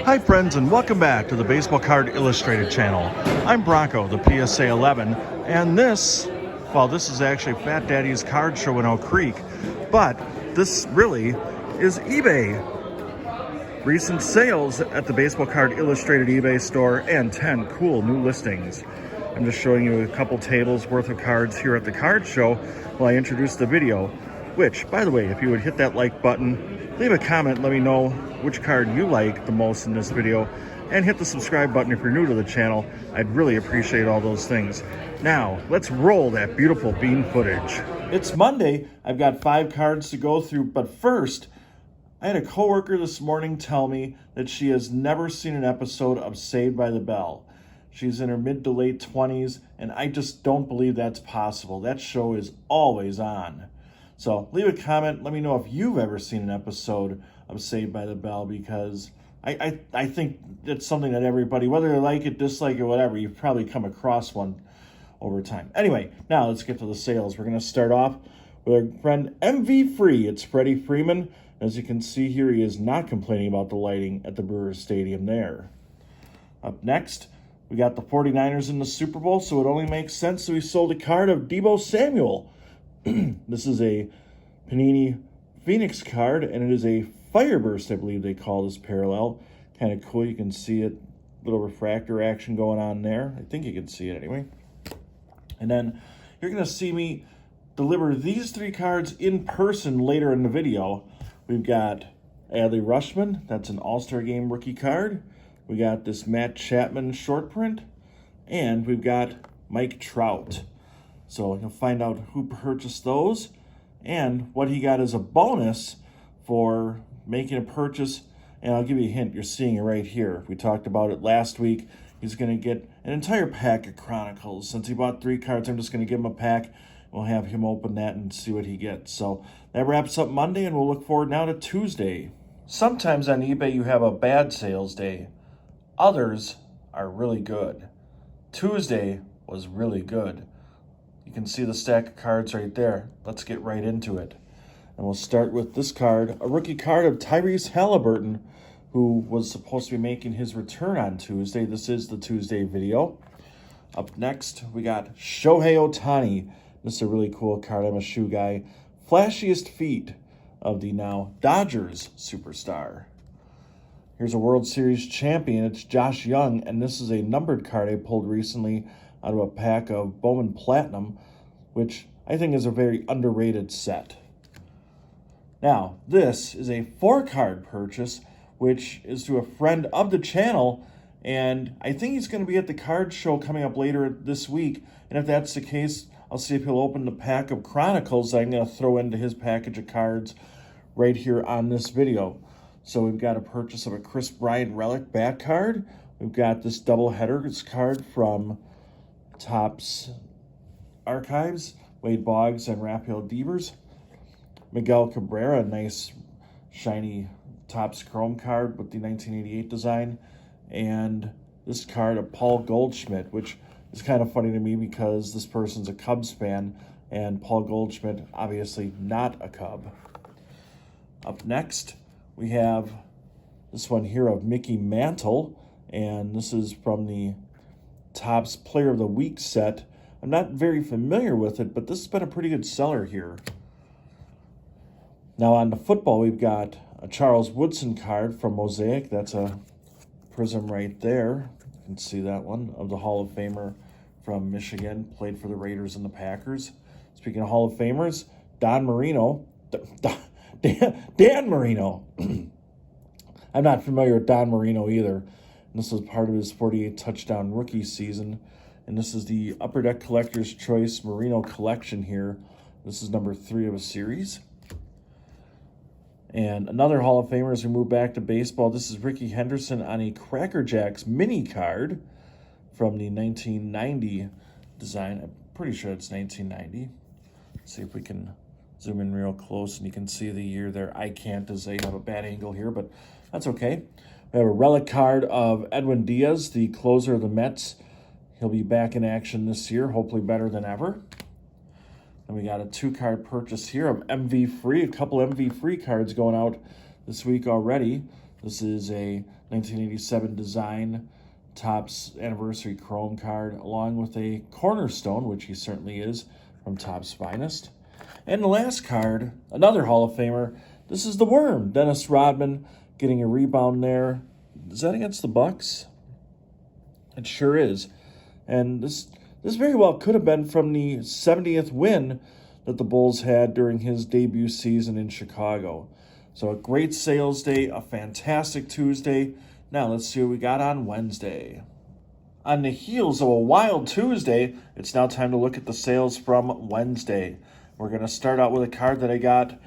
Hi friends, and welcome back to the Baseball Card Illustrated channel. I'm Bronco, the PSA 11, and this is actually Fat Daddy's card show in Oak Creek, but this really is eBay. Recent sales at the Baseball Card Illustrated eBay store and 10 cool new listings. I'm just showing you a couple tables worth of cards here at the card show while I introduce the video, which, by the way, if you would hit that like button, leave a comment, let me know which card you like the most in this video, and hit the subscribe button if you're new to the channel. I'd really appreciate all those things. Now, let's roll that beautiful bean footage. It's Monday. I've got 5 cards to go through, but first, I had a coworker this morning tell me that she has never seen an episode of Saved by the Bell. She's in her mid to late 20s, and I just don't believe that's possible. That show is always on. So leave a comment. Let me know if you've ever seen an episode of Saved by the Bell, because I think it's something that everybody, whether they like it, dislike it, whatever, you've probably come across one over time. Anyway, now let's get to the sales. We're going to start off with our friend MV Free. It's Freddie Freeman. As you can see here, he is not complaining about the lighting at the Brewers Stadium there. Up next, we got the 49ers in the Super Bowl, so it only makes sense that we sold a card of Deebo Samuel. This is a Panini Phoenix card, and it is a Fireburst, I believe they call this parallel. Kind of cool. You can see it, little refractor action going on there. I think you can see it anyway. And then you're going to see me deliver these 3 cards in person later in the video. We've got Adley Rutschman. That's an All-Star Game rookie card. We got this Matt Chapman short print. And we've got Mike Trout. So you'll find out who purchased those and what he got as a bonus for making a purchase. And I'll give you a hint. You're seeing it right here. We talked about it last week. He's going to get an entire pack of Chronicles. Since he bought 3 cards, I'm just going to give him a pack. We'll have him open that and see what he gets. So that wraps up Monday, and we'll look forward now to Tuesday. Sometimes on eBay you have a bad sales day. Others are really good. Tuesday was really good. You can see the stack of cards right there. Let's get right into it. And we'll start with this card, a rookie card of Tyrese Halliburton, who was supposed to be making his return on Tuesday. This is the Tuesday video. Up next, we got Shohei Ohtani. This is a really cool card. I'm a shoe guy. Flashiest feet of the now Dodgers superstar. Here's a World Series champion. It's Josh Young, and this is a numbered card I pulled recently out of a pack of Bowman Platinum, which I think is a very underrated set. Now, this is a 4-card purchase, which is to a friend of the channel, and I think he's going to be at the card show coming up later this week, and if that's the case, I'll see if he'll open the pack of Chronicles that I'm going to throw into his package of cards right here on this video. So we've got a purchase of a Chris Bryant Relic bat card. We've got this doubleheader card from Topps Archives, Wade Boggs and Rafael Devers. Miguel Cabrera, a nice shiny Topps Chrome card with the 1988 design. And this card of Paul Goldschmidt, which is kind of funny to me because this person's a Cubs fan, and Paul Goldschmidt, obviously not a Cub. Up next, we have this one here of Mickey Mantle, and this is from the Topps Player of the Week set. I'm not very familiar with it, but this has been a pretty good seller here. Now on the football, we've got a Charles Woodson card from Mosaic. That's a prism right there. You can see that one, of the Hall of Famer from Michigan, played for the Raiders and the Packers. Speaking of Hall of Famers, Dan Marino. I'm not familiar with Dan Marino either. And this was part of his 48 touchdown rookie season. And this is the Upper Deck Collector's Choice Marino collection here. This is number 3 of a series. And another Hall of Famer as we move back to baseball. This is Ricky Henderson on a Cracker Jacks mini card from the 1990 design. I'm pretty sure it's 1990. Let's see if we can zoom in real close and you can see the year there. I can't, as I have a bad angle here, but that's okay. We have a relic card of Edwin Diaz, the closer of the Mets. He'll be back in action this year, hopefully better than ever. And we got a 2-card purchase here of MV Free, a couple MV Free cards going out this week already. This is a 1987 design Topps Anniversary Chrome card, along with a Cornerstone, which he certainly is, from Topps Finest. And the last card, another Hall of Famer. This is the Worm, Dennis Rodman, getting a rebound there. Is that against the Bucks? It sure is. And this very well could have been from the 70th win that the Bulls had during his debut season in Chicago. So a great sales day, a fantastic Tuesday. Now let's see what we got on Wednesday. On the heels of a wild Tuesday, it's now time to look at the sales from Wednesday. We're going to start out with a card that I got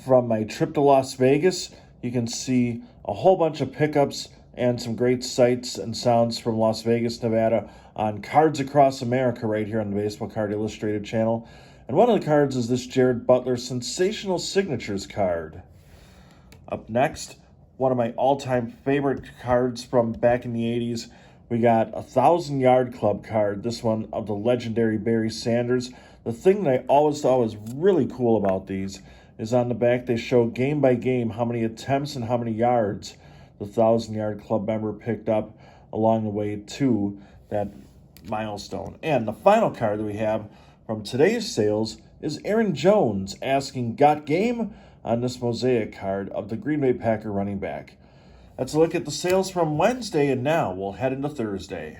from my trip to Las Vegas. You can see a whole bunch of pickups and some great sights and sounds from Las Vegas, Nevada on Cards Across America right here on the Baseball Card Illustrated channel. And one of the cards is this Jared Butler Sensational Signatures card. Up next, one of my all-time favorite cards from back in the 80s. We got a 1,000-yard club card, this one of the legendary Barry Sanders. The thing that I always thought was really cool about these is on the back they show game by game how many attempts and how many yards the 1,000-yard club member picked up along the way to that milestone. And the final card that we have from today's sales is Aaron Jones asking, "Got game?" on this mosaic card of the Green Bay Packer running back. Let's look at the sales from Wednesday, and now we'll head into Thursday.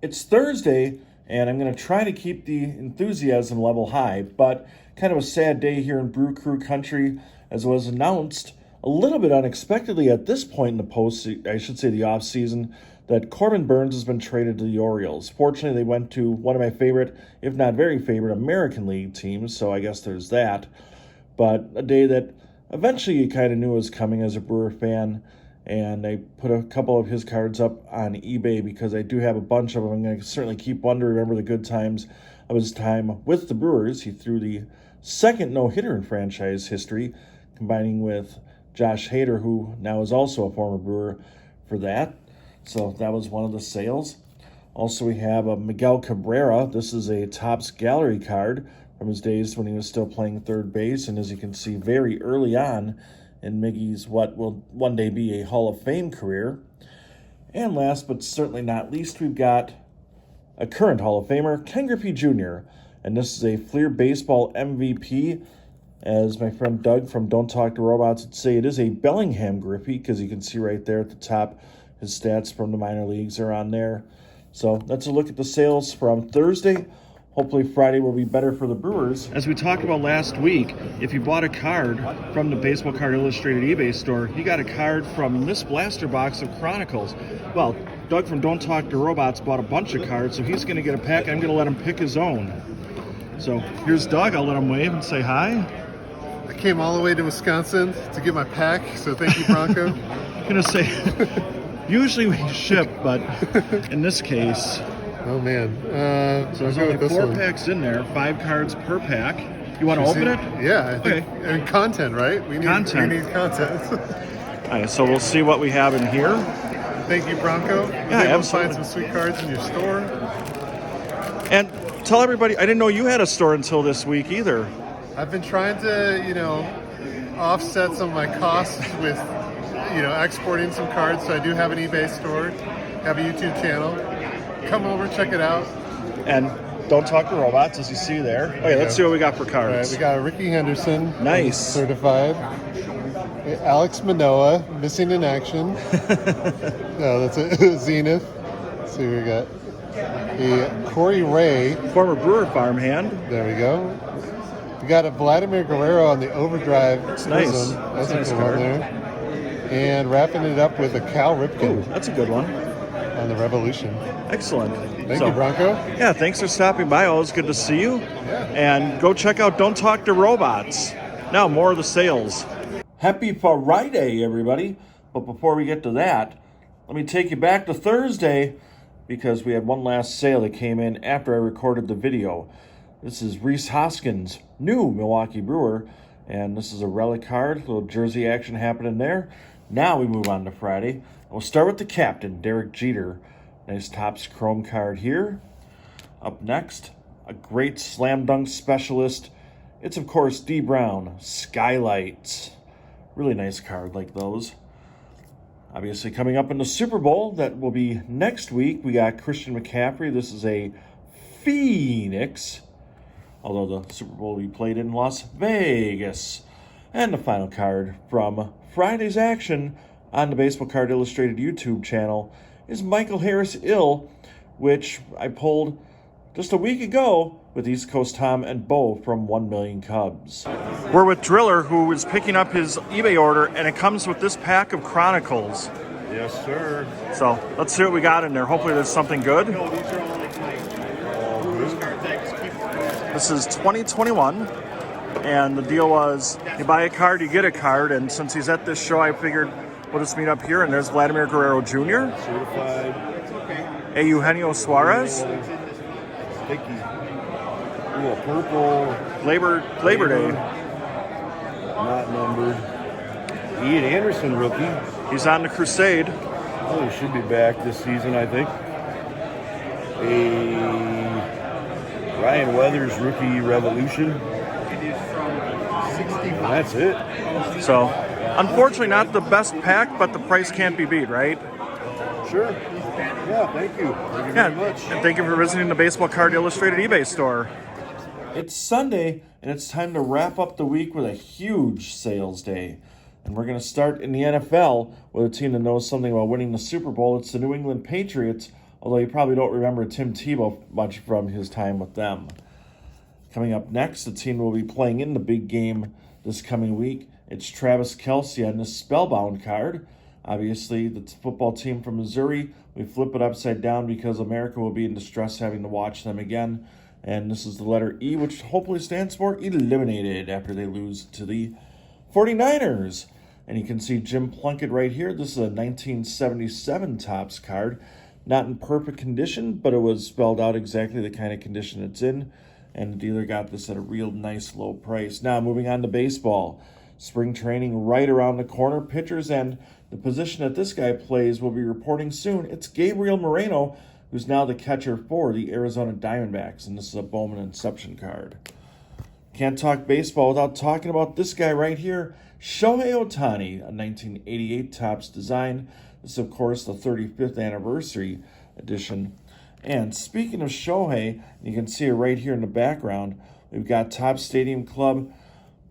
It's Thursday, and I'm going to try to keep the enthusiasm level high, but kind of a sad day here in Brew Crew country, as was announced a little bit unexpectedly at this point in the off season, that Corbin Burns has been traded to the Orioles. Fortunately, they went to one of my favorite, if not very favorite, American League teams, so I guess there's that. But a day that eventually you kind of knew was coming as a Brewer fan, and I put a couple of his cards up on eBay because I do have a bunch of them. I'm going to certainly keep one to remember the good times of his time with the Brewers. He threw the second no-hitter in franchise history, combining with Josh Hader, who now is also a former Brewer, for that. So that was one of the sales. Also, we have a Miguel Cabrera. This is a Topps Gallery card from his days when he was still playing third base, and as you can see, very early on in Miggy's what will one day be a Hall of Fame career. And last but certainly not least, we've got a current Hall of Famer, Ken Griffey Jr., and this is a Fleer Baseball MVP. As my friend Doug from Don't Talk to Robots would say, it is a Bellingham Griffey, because you can see right there at the top, his stats from the minor leagues are on there. So that's a look at the sales from Thursday. Hopefully Friday will be better for the Brewers. As we talked about last week, if you bought a card from the Baseball Card Illustrated eBay store, you got a card from this blaster box of Chronicles. Well, Doug from Don't Talk to Robots bought a bunch of cards, so he's going to get a pack. I'm going to let him pick his own. So here's Doug. I'll let him wave and say hi. I came all the way to Wisconsin to get my pack, so thank you, Bronco. I'm going to say, usually we ship, but in this case... Oh, man. So there's only 4 packs in there, 5 cards per pack. You want to open it? Yeah, I think. Okay. And content, right? We need content. All right, so we'll see what we have in here. Thank you, Bronco. Yeah, absolutely. Find some sweet cards in your store. And tell everybody, I didn't know you had a store until this week either. I've been trying to, offset some of my costs with, exporting some cards. So I do have an eBay store, have a YouTube channel. Come over, check it out. And Don't Talk to Robots, as you see there. Okay, let's see what we got for cards. All right, we got a Ricky Henderson. Nice. Certified. Alex Manoah, missing in action. No, that's a Zenith. Let's see what we got. The Corey Ray. Former Brewer farmhand. There we go. We got a Vladimir Guerrero on the Overdrive. That's nice. That's a nice cool card. one there. And wrapping it up with a Cal Ripken. Ooh, that's a good one. On the Revolution. Excellent. Thank you, Bronco. Yeah, thanks for stopping by. Always good to see you. Yeah. And go check out Don't Talk to Robots. Now, more of the sales. Happy Friday, everybody. But before we get to that, let me take you back to Thursday, because we had one last sale that came in after I recorded the video. This is Rhys Hoskins, new Milwaukee Brewer, and this is a relic card, a little jersey action happening there. Now we move on to Friday. We'll start with the captain, Derek Jeter. Nice Topps Chrome card here. Up next, a great slam dunk specialist. It's, of course, D. Brown, Skylights. Really nice card like those. Obviously, coming up in the Super Bowl, that will be next week, we got Christian McCaffrey. This is a Phoenix, although the Super Bowl will be played in Las Vegas. And the final card from Friday's action on the Baseball Card Illustrated YouTube channel is Michael Harris Ill, which I pulled just a week ago with East Coast Tom and Bo from 1 Million Cubs. We're with Driller, who is picking up his eBay order, and it comes with this pack of Chronicles. Yes, sir. So let's see what we got in there. Hopefully there's something good. This is 2021, and the deal was you buy a card, you get a card, and since he's at this show, I figured we'll just meet up here, and there's Vladimir Guerrero Jr., Certified. Eugenio Suarez, Sticky. Ooh, a purple. Labor Day. Not numbered. Ian Anderson rookie. He's on the crusade. Oh, he should be back this season, I think. A Ryan Weathers rookie revolution. That's it. So, unfortunately, not the best pack, but the price can't be beat, right? Sure. Yeah, thank you. Thank you very much. And thank you for visiting the Baseball Card Illustrated eBay store. It's Sunday, and it's time to wrap up the week with a huge sales day. And we're going to start in the NFL with a team that knows something about winning the Super Bowl. It's the New England Patriots, although you probably don't remember Tim Tebow much from his time with them. Coming up next, the team will be playing in the big game this coming week. It's Travis Kelce on this Spellbound card. Obviously, the football team from Missouri, we flip it upside down because America will be in distress having to watch them again. And this is the letter E, which hopefully stands for eliminated after they lose to the 49ers. And you can see Jim Plunkett right here. This is a 1977 Topps card. Not in perfect condition, but it was spelled out exactly the kind of condition it's in. And the dealer got this at a real nice low price. Now, moving on to baseball. Spring training right around the corner. Pitchers and the position that this guy plays will be reporting soon. It's Gabriel Moreno, who's now the catcher for the Arizona Diamondbacks. And this is a Bowman Inception card. Can't talk baseball without talking about this guy right here, Shohei Ohtani, a 1988 Topps design. This is, of course, the 35th anniversary edition. And speaking of Shohei, you can see it right here in the background. We've got Topps Stadium Club.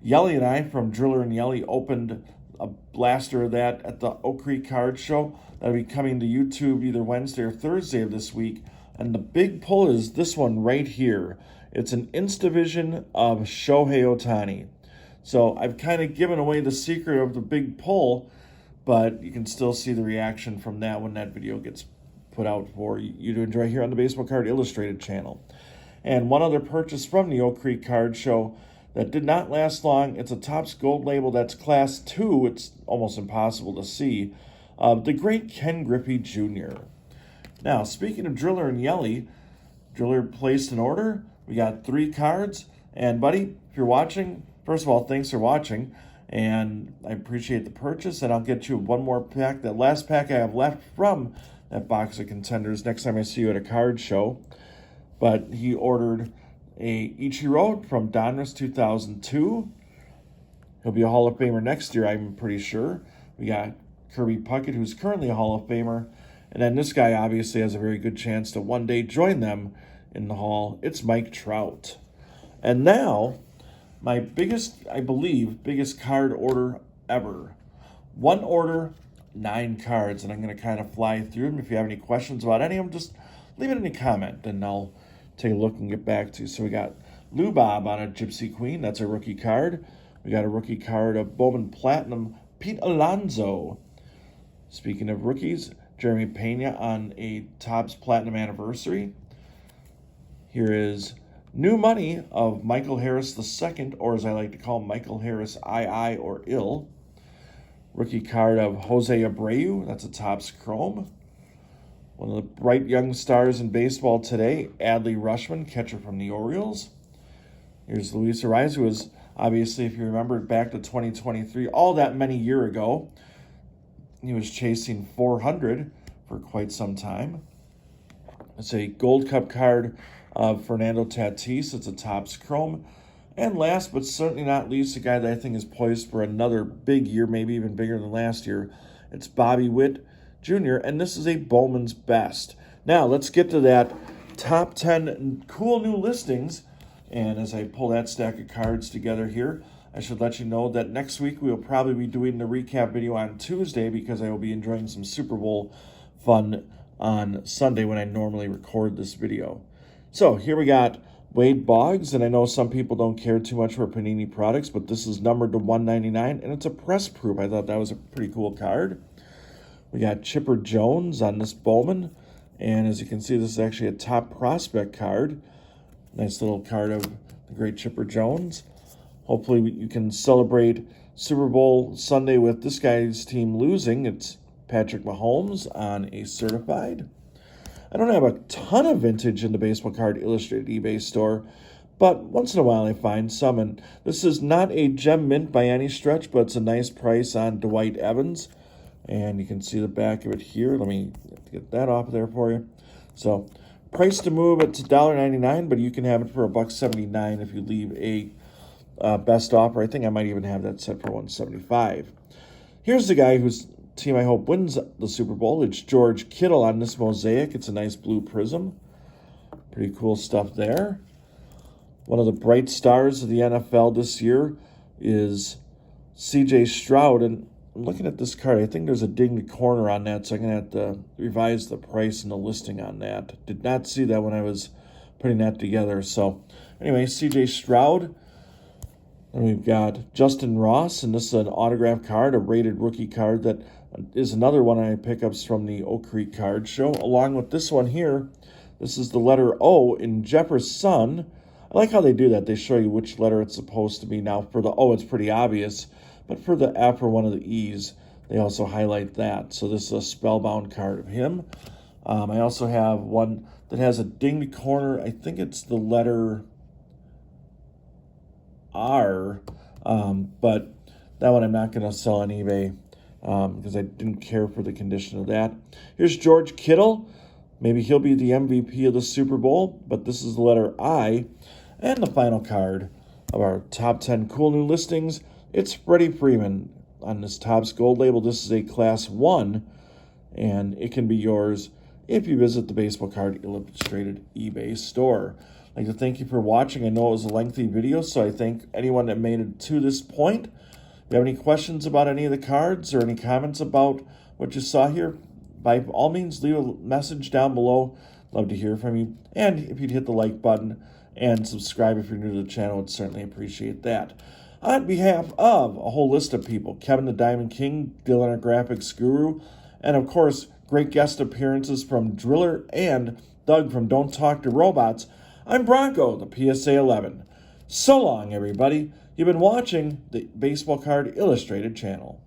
Yelly and I from Driller and Yelly opened a blaster of that at the Oak Creek Card Show. That'll be coming to YouTube either Wednesday or Thursday of this week. And the big pull is this one right here. It's an Instavision of Shohei Ohtani. So I've kind of given away the secret of the big pull, but you can still see the reaction from that when that video gets put out for you to enjoy here on the Baseball Card Illustrated channel. And one other purchase from the Oak Creek Card Show that did not last long. It's a Topps Gold label that's Class 2. It's almost impossible to see. The great Ken Griffey Jr. Now, speaking of Driller and Yelly, Driller placed an order. We got 3 cards. And, buddy, if you're watching, first of all, thanks for watching. And I appreciate the purchase. And I'll get you one more pack. That last pack I have left from that box of contenders next time I see you at a card show. But he ordered a Ichiro from Donruss 2002. He'll be a Hall of Famer next year, I'm pretty sure. We got Kirby Puckett, who's currently a Hall of Famer. And then this guy obviously has a very good chance to one day join them in the Hall. It's Mike Trout. And now, my biggest card order ever. One order, 9 cards. And I'm going to kind of fly through them. If you have any questions about any of them, just leave it in a comment and I'll take a look and get back to you. So we got Lou Bob on a Gypsy Queen. That's a rookie card. We got a rookie card of Bowman Platinum, Pete Alonso. Speaking of rookies, Jeremy Pena on a Topps Platinum Anniversary. Here is new money of Michael Harris II, or as I like to call Michael Harris II or Ill. Rookie card of Jose Abreu. That's a Topps Chrome. One of the bright young stars in baseball today, Adley Rutschman, catcher from the Orioles. Here's Luis Ariz, who was obviously, if you remember back to 2023, all that many years ago, he was chasing 400 for quite some time. It's a Gold Cup card of Fernando Tatis. It's a Topps Chrome. And last but certainly not least, a guy that I think is poised for another big year, maybe even bigger than last year, It's Bobby Witt Jr., and this is a Bowman's Best. Now, let's get to that top 10 cool new listings. And as I pull that stack of cards together here, I should let you know that next week we will probably be doing the recap video on Tuesday because I will be enjoying some Super Bowl fun on Sunday when I normally record this video. So here we got Wade Boggs, and I know some people don't care too much for Panini products, but this is numbered to 199, and it's a press proof. I thought that was a pretty cool card. We got Chipper Jones on this Bowman, and as you can see, this is actually a top prospect card. Nice little card of the great Chipper Jones. Hopefully you can celebrate Super Bowl Sunday with this guy's team losing. It's Patrick Mahomes on a certified. I don't have a ton of vintage in the Baseball Card Illustrated eBay store, but once in a while I find some. And this is not a gem mint by any stretch, but it's a nice price on Dwight Evans. And you can see the back of it here. Let me get that off there for you. So, price to move, it's $1.99, but you can have it for $1.79 if you leave a best offer. I think I might even have that set for $1.75. Here's the guy whose team I hope wins the Super Bowl. It's George Kittle on this mosaic. It's a nice blue prism. Pretty cool stuff there. One of the bright stars of the NFL this year is C.J. Stroud, and I'm looking at this card. I think there's a dinged corner on that, so I'm going to have to revise the price and the listing on that. Did not see that when I was putting that together. So, anyway, C.J. Stroud. And we've got Justin Ross, and this is an autograph card, a rated rookie card that is another one of my pickups from the Oak Creek Card Show. Along with this one here, this is the letter O in Jefferson. I like how they do that. They show you which letter it's supposed to be. Now, for the O, it's pretty obvious. But for the F or one of the E's, they also highlight that. So this is a spellbound card of him. I also have one that has a dinged corner. I think it's the letter R. But that one I'm not going to sell on eBay because I didn't care for the condition of that. Here's George Kittle. Maybe he'll be the MVP of the Super Bowl. But this is the letter I. And the final card of our top 10 cool new listings. It's Freddie Freeman on this Topps Gold label. This is a Class 1, and it can be yours if you visit the Baseball Card Illustrated eBay store. I'd like to thank you for watching. I know it was a lengthy video, so I thank anyone that made it to this point. If you have any questions about any of the cards or any comments about what you saw here, by all means, leave a message down below. Love to hear from you. And if you'd hit the like button and subscribe if you're new to the channel, I'd certainly appreciate that. On behalf of a whole list of people, Kevin the Diamond King, Dylan our Graphics Guru, and of course, great guest appearances from Driller and Doug from Don't Talk to Robots, I'm Bronco, the PSA 11. So long, everybody. You've been watching the Baseball Card Illustrated channel.